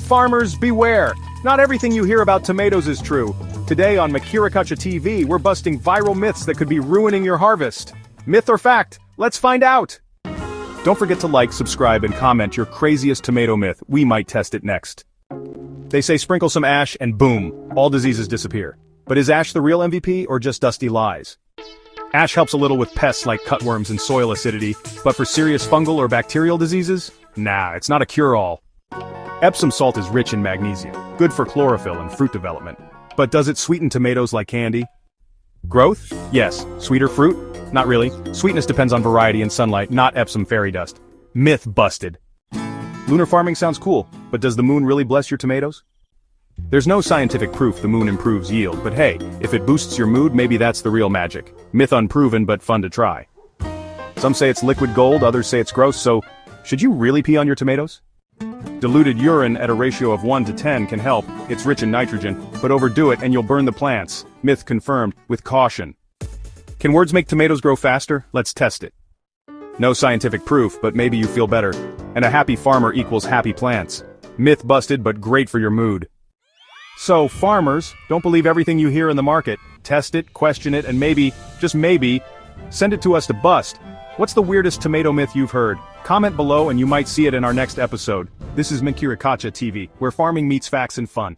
Farmers, beware! Not everything you hear about tomatoes is true. Today on Mkirikacha TV, we're busting viral myths that could be ruining your harvest. Myth or fact? Let's find out! Don't forget to like, subscribe, and comment your craziest tomato myth. We might test it next. They say sprinkle some ash and boom, all diseases disappear. But is ash the real MVP or just dusty lies? Ash helps a little with pests like cutworms and soil acidity, but for serious fungal or bacterial diseases? Nah, it's not a cure-all. Epsom salt is rich in magnesium, good for chlorophyll and fruit development. But does it sweeten tomatoes like candy? Growth? Yes. Sweeter fruit? Not really. Sweetness depends on variety and sunlight, not Epsom fairy dust. Myth busted. Lunar farming sounds cool, but does the moon really bless your tomatoes? There's no scientific proof the moon improves yield, but hey, if it boosts your mood, maybe that's the real magic. Myth unproven, but fun to try. Some say it's liquid gold, others say it's gross, so should you really pee on your tomatoes? Diluted urine at a ratio of 1 to 10 can help. It's rich in nitrogen, but overdo it and you'll burn the plants. Myth confirmed, with caution. Can words make tomatoes grow faster? Let's test it. No scientific proof, but maybe you feel better. And a happy farmer equals happy plants. Myth busted, but great for your mood. So, farmers, don't believe everything you hear in the market. Test it, question it, and maybe, just maybe, send it to us to bust. What's the weirdest tomato myth you've heard? Comment below and you might see it in our next episode. This is Mkirikacha TV, where farming meets facts and fun.